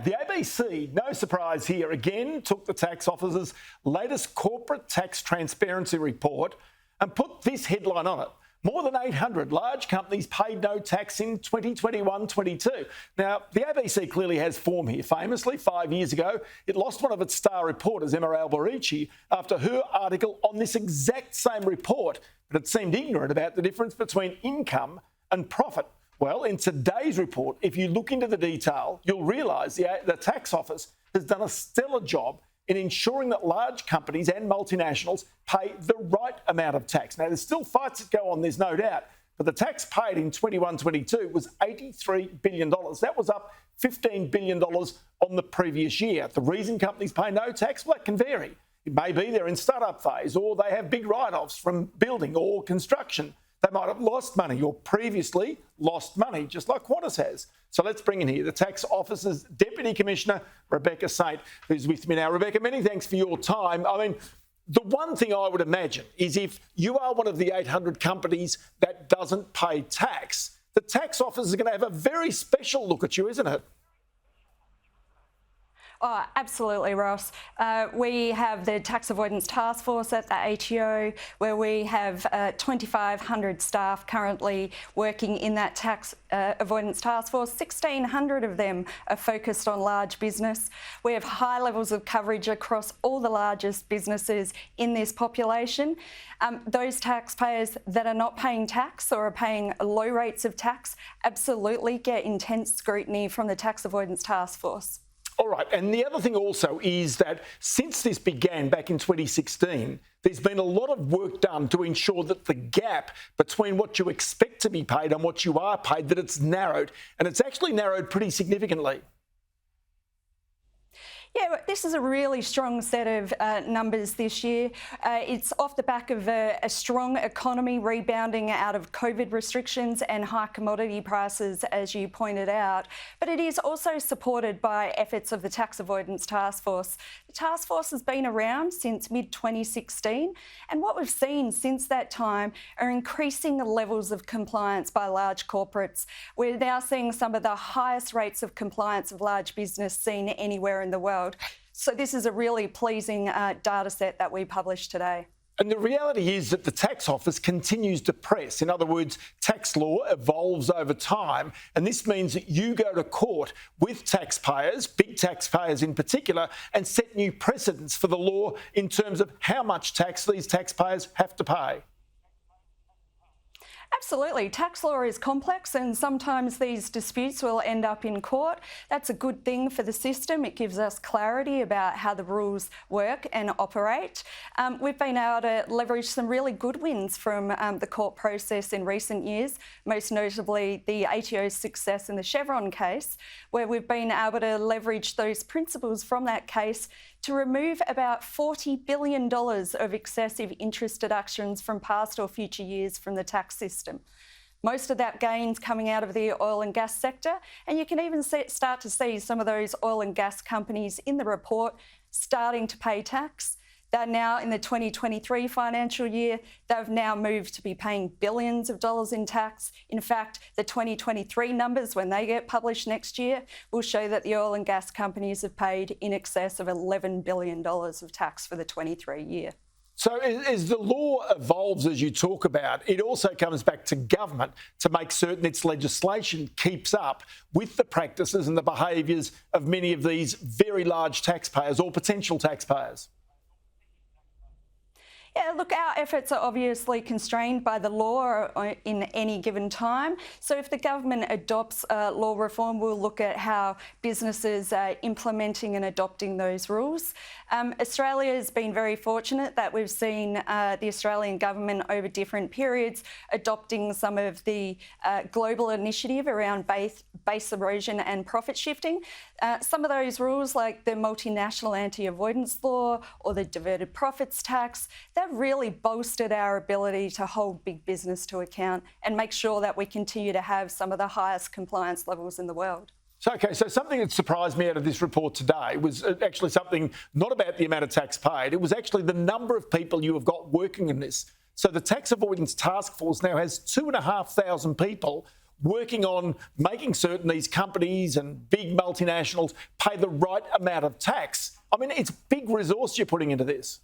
The ABC, no surprise here, again took the tax office's latest corporate tax transparency report and put this headline on it. More than 800 large companies paid no tax in 2021-22. Now, the ABC clearly has form here. Famously, 5 years ago, it lost one of its star reporters, Emma Alberici, after her article on this exact same report, but it seemed ignorant about the difference between income and profit. Well, in today's report, if you look into the detail, you'll realise the tax office has done a stellar job in ensuring that large companies and multinationals pay the right amount of tax. Now, there's still fights that go on, there's no doubt, but the tax paid in 21-22 was $83 billion. That was up $15 billion on the previous year. The reason companies pay no tax, well, that can vary. It may be they're in start-up phase, or they have big write-offs from building or construction. They might have lost money or previously lost money, just like Qantas has. So let's bring in here the Tax Office's Deputy Commissioner, Rebecca Saint, who's with me now. Rebecca, many thanks for your time. I mean, the one thing I would imagine is if you are one of the 800 companies that doesn't pay tax, the Tax Office is going to have a very special look at you, isn't it? Oh, absolutely, Ross. We have the Tax Avoidance Task Force at the ATO, where we have 2,500 staff currently working in that Tax Avoidance Task Force. 1,600 of them are focused on large business. We have high levels of coverage across all the largest businesses in this population. Those taxpayers that are not paying tax or are paying low rates of tax absolutely get intense scrutiny from the Tax Avoidance Task Force. All right, and the other thing also is that since this began back in 2016, there's been a lot of work done to ensure that the gap between what you expect to be paid and what you are paid, that it's narrowed, and it's actually narrowed pretty significantly. Yeah, this is a really strong set of numbers this year. It's off the back of a strong economy rebounding out of COVID restrictions and high commodity prices, as you pointed out. But it is also supported by efforts of the Tax Avoidance Task Force. The task force has been around since mid-2016, and what we've seen since that time are increasing levels of compliance by large corporates. We're now seeing some of the highest rates of compliance of large business seen anywhere in the world. So this is a really pleasing data set that we published today. And the reality is that the Tax Office continues to press. In other words, tax law evolves over time, and this means that you go to court with taxpayers, big taxpayers in particular, and set new precedents for the law in terms of how much tax these taxpayers have to pay. Absolutely. Tax law is complex and sometimes these disputes will end up in court. That's a good thing for the system. It gives us clarity about how the rules work and operate. We've been able to leverage some really good wins from the court process in recent years, most notably the ATO's success in the Chevron case, where we've been able to leverage those principles from that case to remove about $40 billion of excessive interest deductions from past or future years from the tax system. Most of that gain's coming out of the oil and gas sector, and you can even start to see some of those oil and gas companies in the report starting to pay tax. They're now in the 2023 financial year, they've now moved to be paying billions of dollars in tax. In fact, the 2023 numbers, when they get published next year, will show that the oil and gas companies have paid in excess of $11 billion of tax for the 23 year. So as the law evolves, as you talk about, it also comes back to government to make certain its legislation keeps up with the practices and the behaviours of many of these very large taxpayers or potential taxpayers. Yeah, look, our efforts are obviously constrained by the law in any given time. So if the government adopts law reform, we'll look at how businesses are implementing and adopting those rules. Australia has been very fortunate that we've seen the Australian government over different periods adopting some of the global initiative around base erosion and profit shifting. Some of those rules, like the multinational anti-avoidance law or the diverted profits tax, they've really bolstered our ability to hold big business to account and make sure that we continue to have some of the highest compliance levels in the world. So something that surprised me out of this report today was actually something not about the amount of tax paid. It was actually the number of people you have got working in this. So the Tax Avoidance Task Force now has 2,500 people working on making certain these companies and big multinationals pay the right amount of tax. I mean, it's big resource you're putting into this.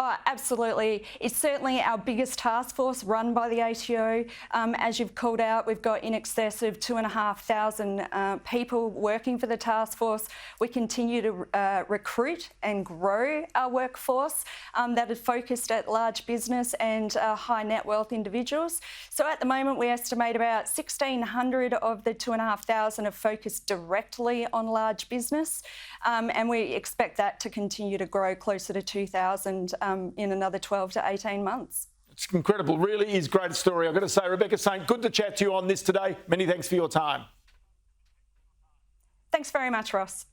Oh, absolutely. It's certainly our biggest task force run by the ATO. As you've called out, we've got in excess of 2,500 people working for the task force. We continue to recruit and grow our workforce that is focused at large business and high net wealth individuals. So at the moment, we estimate about 1,600 of the 2,500 are focused directly on large business. And we expect that to continue to grow closer to 2,000 in another 12 to 18 months. It's incredible. Really is a great story. I've got to say, Rebecca Saint, good to chat to you on this today. Many thanks for your time. Thanks very much, Ross.